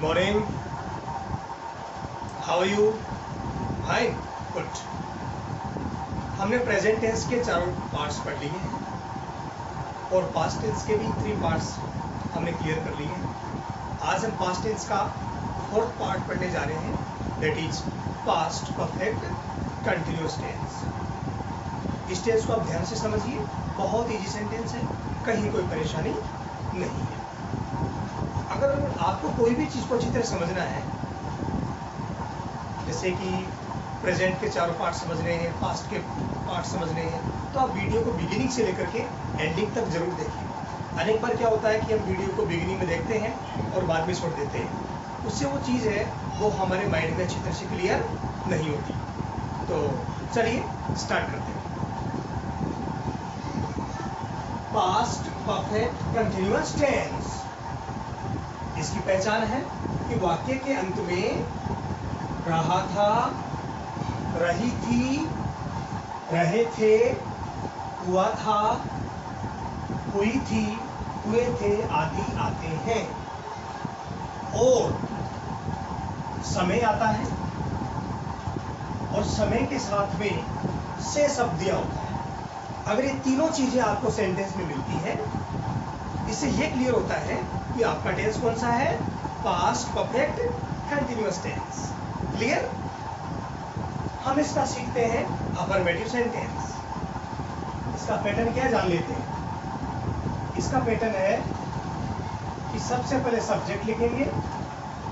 Good morning, how are you? Hi, good. हमने present tense के चारों पार्ट्स पढ़ लिए हैं और पास्ट टेंस के भी 3 पार्ट्स हमने क्लियर कर लिए हैं। आज हम पास्ट टेंस का 4th पार्ट पढ़ने जा रहे हैं, that is past perfect continuous tense. इस टेंस को आप ध्यान से समझिए, बहुत इजी सेंटेंस है, कहीं कोई परेशानी नहीं है। अगर आपको कोई भी चीज़ को अच्छी तरह समझना है, जैसे कि प्रेजेंट के चारों पार्ट समझने हैं, पास्ट के पार्ट समझने हैं, तो आप वीडियो को बिगिनिंग से लेकर के एंडिंग तक जरूर देखिए। अनेक बार क्या होता है कि हम वीडियो को बिगिनिंग में देखते हैं और बाद में छोड़ देते हैं, उससे वो चीज़ है वो हमारे माइंड में अच्छी तरह से क्लियर नहीं होती। तो चलिए स्टार्ट करते हैं। पास्ट परफेक्ट कंटिन्यूअस टेंस, इसकी पहचान है कि वाक्य के अंत में रहा था, रही थी, रहे थे, हुआ था, हुई थी, हुए थे आदि आते हैं और समय आता है और समय के साथ में से शब्द दिया होता है। अगर ये तीनों चीजें आपको सेंटेंस में मिलती है, इससे ये क्लियर होता है कि आपका टेंस कौन सा है, past perfect continuous tense. Clear? हम इसका सीखते हैं अफर्मेटिव सेंटेंस। इसका पैटर्न क्या जान लेते हैं। इसका पैटर्न है कि सबसे पहले सब्जेक्ट लिखेंगे,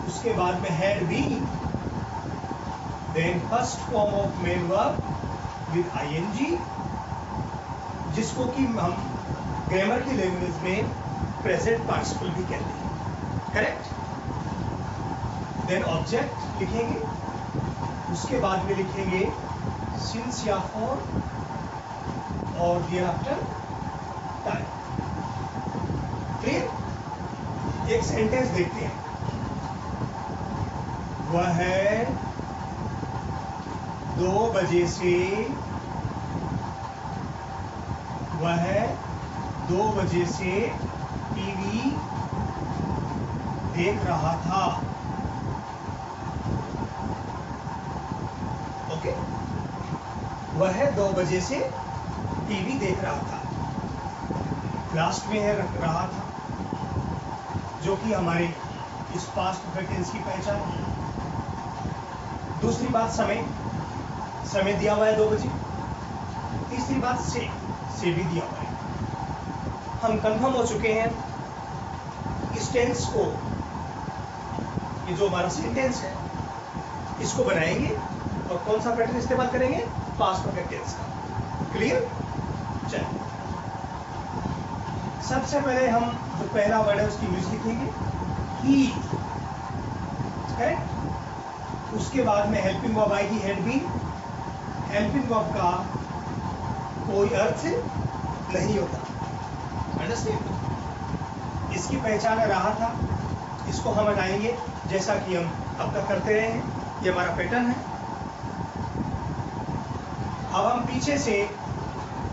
उसके बाद में had been, then first form of main verb with ING, जिसको कि हम ग्रामर की लैंग्वेज में प्रेजेंट पार्टिसिपल भी कहते हैं। करेक्ट? देन ऑब्जेक्ट लिखेंगे, उसके बाद में लिखेंगे सिंस या फॉर और देयर आफ्टर टाइम। क्लियर? एक सेंटेंस देखते हैं। वह है 2 बजे से, वह 2 बजे से टीवी देख रहा था। ओके? वह 2 बजे से टीवी देख रहा था। लास्ट में है रहा था, जो कि हमारे इस पास्ट परफेक्ट टेंस की पहचान है। दूसरी बात समय दिया हुआ है 2 बजे। तीसरी बात से भी दिया हुआ है। हम कंफर्म हो चुके हैं इस टेंस को, ये जो हमारा सेंटेंस है, इसको बनाएंगे और कौन सा पैटर्न इस्तेमाल करेंगे, पास्ट परफेक्ट टेंस का। क्लियर? चलिए, सबसे पहले हम जो पहला वर्ड है उसकी इंग्लिश लिखेंगे, ही। करेक्ट? उसके बाद में हेल्पिंग वर्ब आएगी, हेड बी। हेल्पिंग वर्ब का कोई अर्थ नहीं होता। अंडरस्टैंड? इसकी पहचान रहा था, इसको हम हटाएंगे जैसा कि हम अब तक करते रहे हैं, ये हमारा पैटर्न है। अब हम पीछे से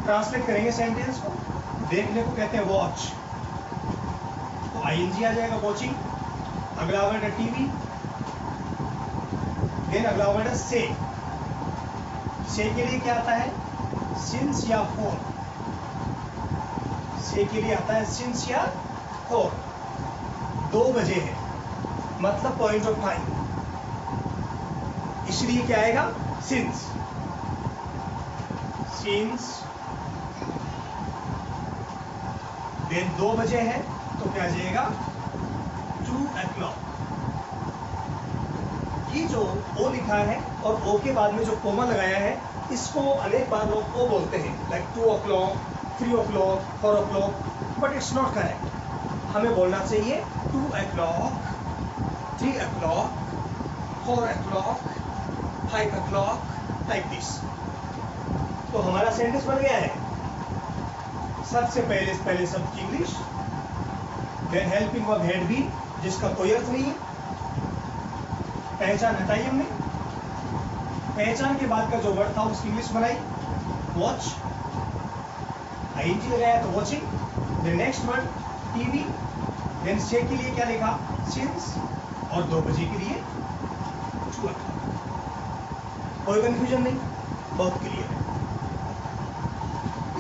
ट्रांसलेट करेंगे सेंटेंस को। देखने को कहते हैं वॉच, तो आईएनजी आ जाएगा, वॉचिंग। अगला वर्ड है टीवी, देन अगला वर्ड है से के लिए क्या आता है, सिंस या फॉर। से के लिए आता है सिंस या फॉर। 2 बजे है, मतलब पॉइंट ऑफ टाइम, इसलिए क्या आएगा, सिंस। देन 2 बजे है तो क्या आ जाएगा, 2 o'clock। ये जो ओ लिखा है और ओ के बाद में जो कोमा लगाया है, इसको अनेक बार लोग ओ बोलते हैं, like 2 o'clock, 3 o'clock, 4 o'clock, but it's not correct. हमें बोलना चाहिए 2 o'clock, 3 o'clock, 4 o'clock, 5 o'clock, like this. तो हमारा सेंटेंस बन गया है। सबसे पहले शब्द की English, then helping verb had been, जिसका कोई अर्थ नहीं है। पहचान हटाई हमने, पहचान के बाद का जो वर्ड था उसकी इंग्लिश बनाई, वॉच। आईएनजी लगाया तो watching. Then next word TV, then से के लिए क्या लिखा, सिंस, और 2 बजे के लिए 2 o'clock। कोई कंफ्यूजन नहीं, बहुत क्लियर है।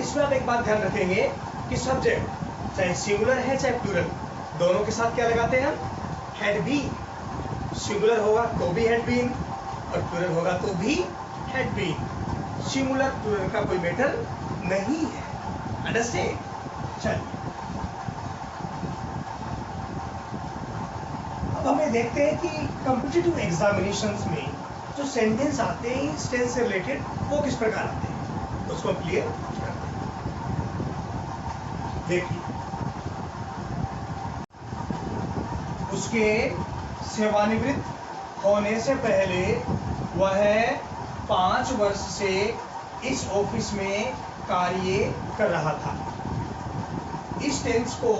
इसमें आप एक बात ध्यान रखेंगे कि सब्जेक्ट चाहे सिंगुलर है चाहे प्लूरल, दोनों के साथ क्या लगाते हैं हम? Had been. सिंगुलर होगा तो भी हैड बीन और प्लूरल होगा तो भी हैड बीन। सिंगुलर प्लूरल का कोई मैटर नहीं है। अंडरस्टैंड? चलिए अब हमें देखते हैं कि कॉम्पिटिटिव एग्जामिनेशंस में जो सेंटेंस आते हैं इस टेंस से रिलेटेड वो किस प्रकार आते हैं, उसको क्लियर करते हैं। देखिए, उसके सेवानिवृत्त होने से पहले वह 5 वर्ष से इस ऑफिस में कार्य कर रहा था। इस टेंस को,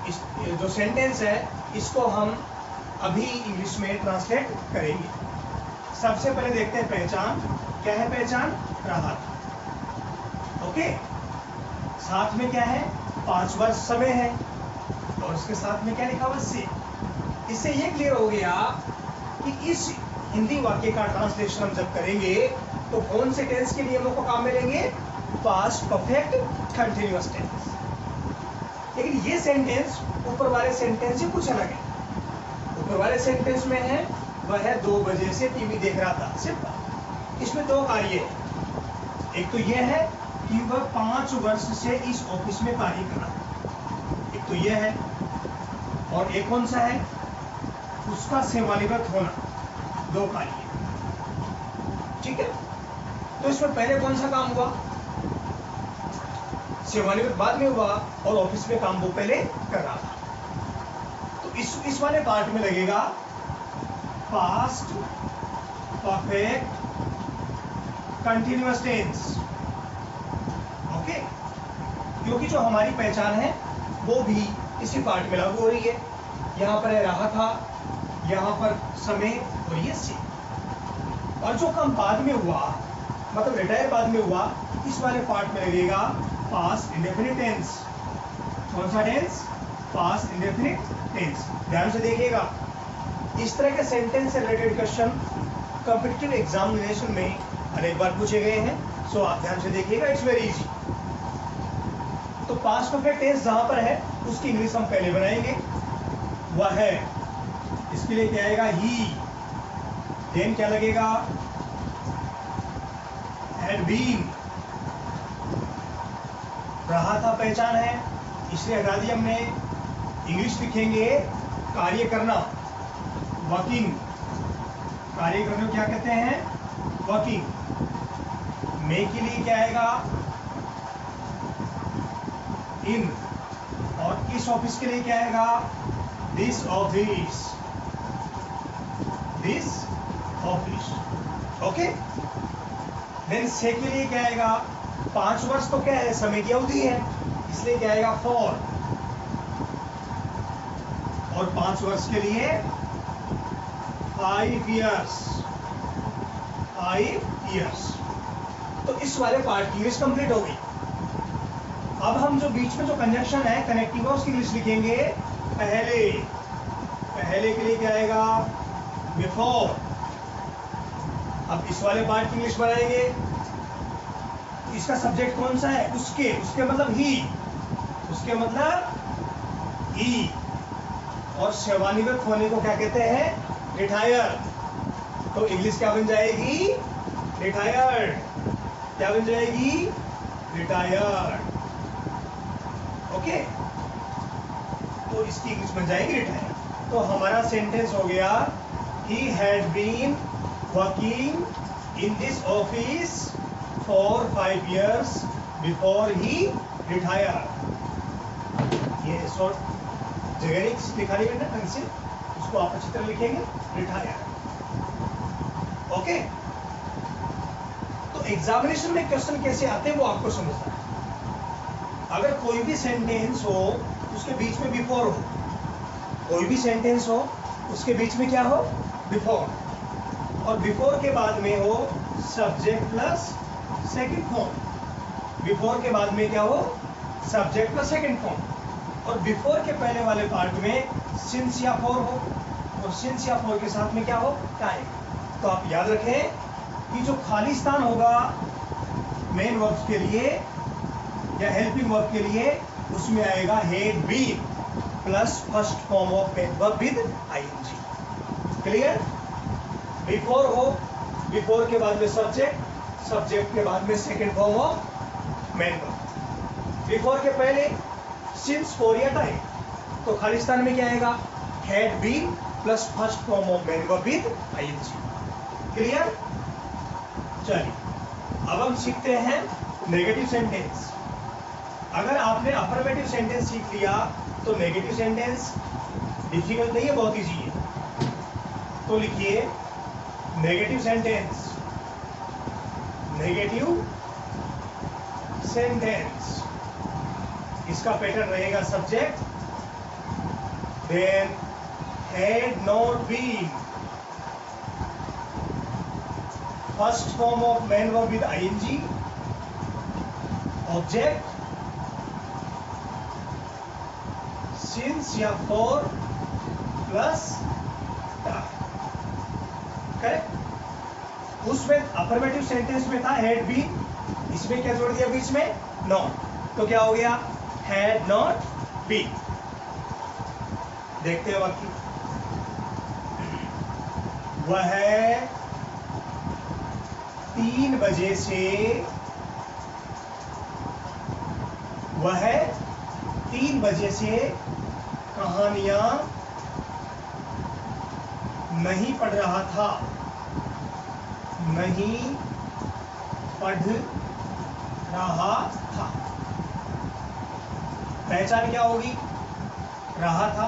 इस जो सेंटेंस है इसको हम अभी इंग्लिश में ट्रांसलेट करेंगे। सबसे पहले देखते हैं पहचान। क्या है पहचान? रहा था। ओके, साथ में क्या है? 5 वर्ष समय है और उसके साथ में क्या लिखा हुआ? से। इससे ये क्लियर हो गया कि इस हिंदी वाक्य का ट्रांसलेशन हम जब करेंगे तो कौन से टेंस के नियमों को काम में लेंगे? Past perfect continuous tense. लेकिन ये सेंटेंस ऊपर वाले सेंटेंस से कुछ अलग है। ऊपर वाले सेंटेंस में है वह 2 बजे से टीवी देख रहा था, सिंपल। इसमें 2 कार्य है। एक तो यह है कि वह 5 वर्ष से इस ऑफिस में कार्य कर रहा था, एक तो यह है। और एक कौन सा है? उसका सेवानिवृत्त होना। 2 कार्य, ठीक है। तो इसमें पहले कौन सा काम हुआ? सेवानिवृत्त बाद में हुआ और ऑफिस में काम वो पहले कर रहा था। तो इस वाले पार्ट में लगेगा past perfect continuous tense. Okay, क्योंकि जो हमारी पहचान है वो भी इसी पार्ट में लागू हो रही है। यहाँ पर है रहा था, यहाँ पर समय और ये से। और जो काम बाद में हुआ, मतलब रिटायर बाद में हुआ, इस वाले पार्ट में लगेगा पास्ट इंडेफिनिट टेंस। कौन सा टेंस? Past indefinite tense. ध्यान से देखिएगा, इस तरह के सेंटेंस से रिलेटेड क्वेश्चन कॉम्पिटिटिव एग्जामिनेशन में अनेक बार पूछे गए हैं। सो आप ध्यान से देखिएगा, इट्स वेरी इजी। तो पास्ट परफेक्ट टेंस जहां पर है उसकी इंग्लिश हम पहले बनाएंगे। वह है, इसके लिए क्या आएगा? ही। देन क्या लगेगा? Had been. रहा था पहचान है, इसलिए हटा दिया हमने। इंग्लिश लिखेंगे कार्य करना, वर्किंग। कार्य करने को क्या कहते हैं? वर्किंग। मे के लिए क्या आएगा? इन। और इस ऑफिस के लिए क्या आएगा? This office. This office. Okay. Then से के लिए क्या आएगा? 5 वर्ष तो क्या है? समय की अवधि है, इसलिए क्या आएगा? फॉर। और 5 वर्ष के लिए 5 years। 5 years। तो इस वाले पार्ट की इंग्लिश कंप्लीट हो गई। अब हम जो बीच में जो कंजक्शन है कनेक्टिव है उसकी इंग्लिश लिखेंगे पहले। पहले के लिए क्या आएगा? बिफोर। अब इस वाले पार्ट की इंग्लिश बनाएंगे। इसका सब्जेक्ट कौन सा है? उसके। उसके मतलब ही। उसके मतलब ही। और सेवानिवृत्त होने को क्या कहते हैं? रिटायर। तो इंग्लिश क्या बन जाएगी? रिटायर्ड। क्या बन जाएगी? रिटायर्ड। ओके, तो इसकी इंग्लिश बन जाएगी रिटायर्ड। तो हमारा सेंटेंस हो गया he had been working in this office for 5 years before he retired। ये शॉर्ट जगह लिखा नहीं है ढंग से, उसको आप अच्छी तरह लिखेंगे रिटायर्ड। ओके, तो एग्जामिनेशन में क्वेश्चन कैसे आते हैं वो आपको समझना है। अगर कोई भी सेंटेंस हो उसके बीच में बिफोर हो, कोई भी सेंटेंस हो उसके बीच में क्या हो? बिफोर। और बिफोर के बाद में हो subject plus second form. Before के बाद में क्या हो? Subject plus second form. और बिफोर के पहले वाले पार्ट में सिंस या फॉर हो, और सिंस या फॉर के साथ में क्या हो, टाइम। तो आप याद रखें कि जो खाली स्थान होगा मेन वर्ब के लिए या हेल्पिंग वर्ब के लिए, उसमें आएगा had been plus first form of main verb with ING. Clear? Before हो, बिफोर के बाद में सब्जेक्ट, सब्जेक्ट के बाद में second form of main verb. Before के पहले सिंस, फॉर या टाइम, तो खाली स्थान में क्या आएगा, had been plus first form of main verb with ING. Clear? चलिए अब हम सीखते हैं नेगेटिव सेंटेंस। अगर आपने अफर्मेटिव सेंटेंस सीख लिया तो नेगेटिव सेंटेंस डिफिकल्ट नहीं है, बहुत इजी है। तो लिखिए नेगेटिव सेंटेंस, नेगेटिव सेंटेंस। इसका पैटर्न रहेगा subject, then had not been, first form of main verb with ING, object, since या फॉर प्लस टाइम। करेक्ट? उसमें अफर्मेटिव सेंटेंस में था हैड बीन, इसमें क्या जोड़ दिया बीच में, नॉट, तो क्या हो गया, हैड नॉट बीन। देखते हैं वाक्य, वह 3 बजे से, वह 3 बजे से कहानियां नहीं पढ़ रहा था, नहीं पढ़ रहा था। पहचान क्या होगी, रहा था,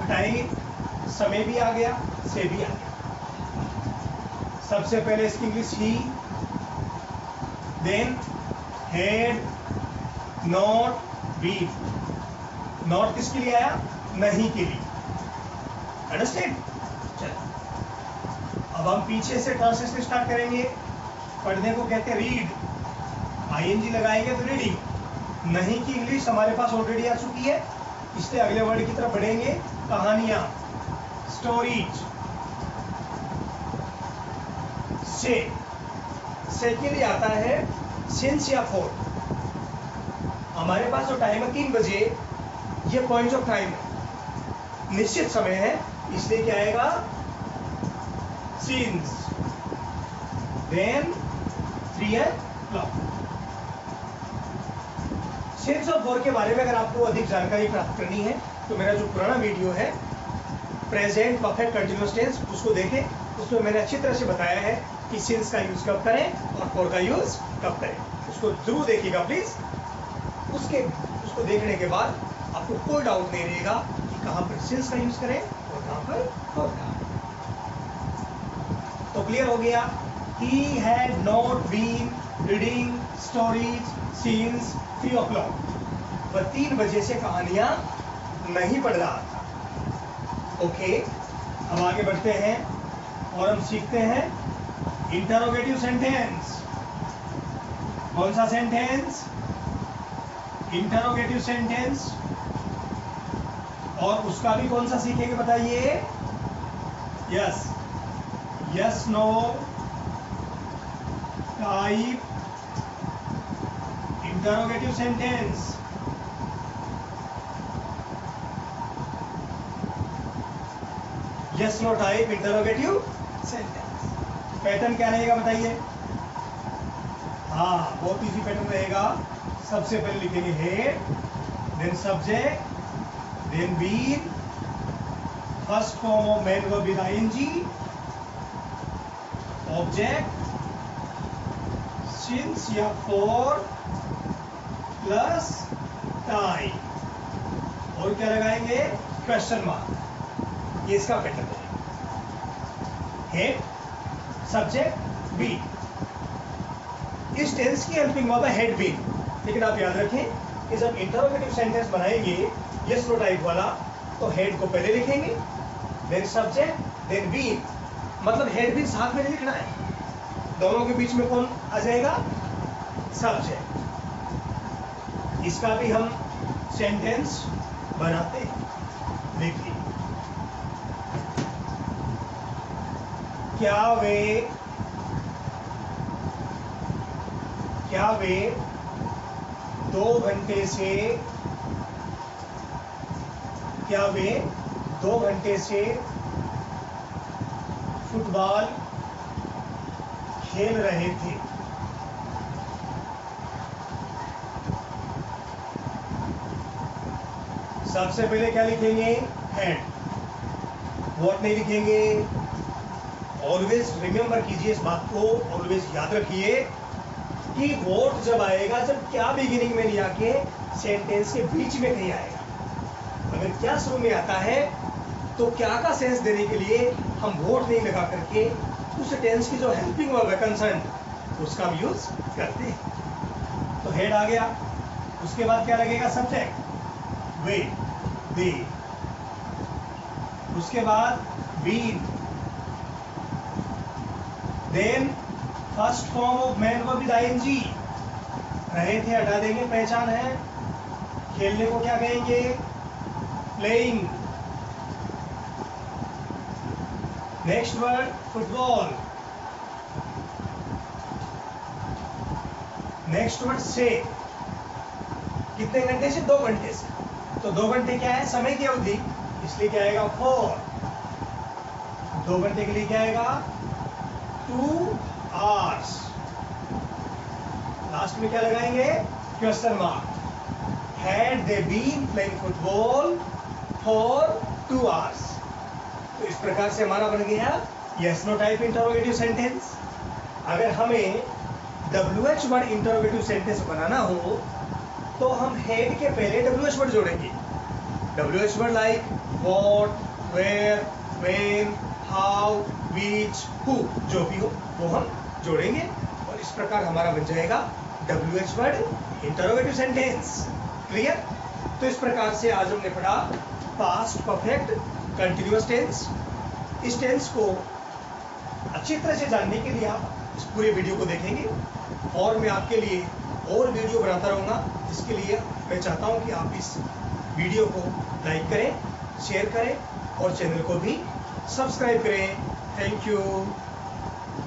टाइम, समय भी आ गया, से भी आ गया। सबसे पहले इसकी English he, then had not been. Not किसके लिए आया, नहीं के लिए। अंडरस्टैंड? चलो अब हम पीछे से ट्रांसलेशन स्टार्ट करेंगे। पढ़ने को कहते हैं रीड, आईएनजी लगाएंगे तो रीडिंग। नहीं की इंग्लिश हमारे पास ऑलरेडी आ चुकी है, इसलिए अगले वर्ड की तरफ बढ़ेंगे। कहानियां, स्टोरीज। से के लिए आता है सिंस या फॉर। हमारे पास जो टाइम है 3 बजे, ये पॉइंट ऑफ टाइम है, निश्चित समय है, इसलिए क्या आएगा, सिंस, देन 3 o'clock। सिंस और फॉर के बारे में अगर आपको अधिक जानकारी प्राप्त करनी है तो मेरा जो पुराना वीडियो है प्रेजेंट परफेक्ट कंटिन्यूअस टेंस, उसको देखें। उसमें मैंने अच्छी तरह से बताया है कि सिंस का यूज कब करें और फॉर का यूज कब करें। उसको जरूर देखिएगा प्लीज। उसको देखने के बाद आपको कोई डाउट नहीं रहेगा कि कहां पर सिंस का यूज करें और कहां पर फॉर का। तो क्लियर हो गया, he had not been reading stories since 3 o'clock। वह 3 बजे से कहानियां नहीं पढ़ रहा था। ओके, अब आगे बढ़ते हैं और हम सीखते हैं इंटरोगेटिव सेंटेंस। कौन सा सेंटेंस, इंटरोगेटिव सेंटेंस। और उसका भी कौन सा सीखेंगे बताइए, yes, yes no type interrogative sentence. Yes no type interrogative sentence. Pattern क्या रहेगा बताइए। हाँ, बहुत इजी पैटर्न रहेगा। सबसे पहले लिखेंगे had, then subject, then been, first form of main verb with ING, object, since या फॉर प्लस टाइम, और क्या लगाएंगे, क्वेश्चन मार्क। ये इसका पैटर्न है। Had, subject, been. इस टेंस की हेल्पिंग वर्ब है हेड बीन। लेकिन आप याद रखें कि जब इंटरोगेटिव सेंटेंस बनाएंगे यस नो टाइप वाला, तो हेड को पहले लिखेंगे, देन सब्जेक्ट, देन बीन। मतलब हेड बीन साथ में नहीं लिखना है, दोनों के बीच में कौन आ जाएगा, सब्जेक्ट। इसका भी हम सेंटेंस बनाते हैं। देखिए, क्या वे 2 घंटे से फुटबॉल खेल रहे थे? सबसे पहले क्या लिखेंगे? हैड। व्हाट नहीं लिखेंगे। ऑलवेज रिमेंबर कीजिए इस बात को, ऑलवेज याद रखिए कि व्हाट जब आएगा, जब क्या बिगिनिंग में नहीं आके सेंटेंस के बीच में कहीं आएगा। अगर क्या शुरू में आता है तो क्या का सेंस देने के लिए हम व्हाट नहीं लगा करके उस टेंस की जो हेल्पिंग वर्ब है कंसर्न, उसका हम यूज करते हैं। तो हेड आ गया, उसके बाद क्या लगेगा? Subject, we, they. उसके बाद been, then first form of main verb with ING. रहे थे हटा देंगे, पहचान है। खेलने को क्या कहेंगे? Playing. Next word football. Next word से। कितने घंटे से? 2 घंटे से। तो 2 घंटे क्या है? समय की अवधि, इसलिए क्या आएगा? 4। 2 घंटे के लिए क्या आएगा? 2 hours। लास्ट में क्या लगाएंगे? Question mark. Had they been playing football for 2 hours। तो इस प्रकार से हमारा बन गया yes no type interrogative sentence. अगर हमें WH वर्ड इंटरोगेटिव सेंटेंस बनाना हो तो हम हेड के पहले WH वर्ड जोड़ेंगे। WH word like what, where, when, how, which, who, जो भी हो वो हम जोड़ेंगे और इस प्रकार हमारा बन जाएगा WH word interrogative sentence. Clear? तो इस प्रकार से आज हमने पढ़ा पास्ट परफेक्ट कंटिन्यूअस टेंस। इस टेंस को अच्छी तरह से जानने के लिए आप इस पूरे वीडियो को देखेंगे और मैं आपके लिए और वीडियो बनाता रहूँगा। इसके लिए मैं चाहता हूँ कि आप इस वीडियो को लाइक करें, शेयर करें और चैनल को भी सब्सक्राइब करें। Thank you.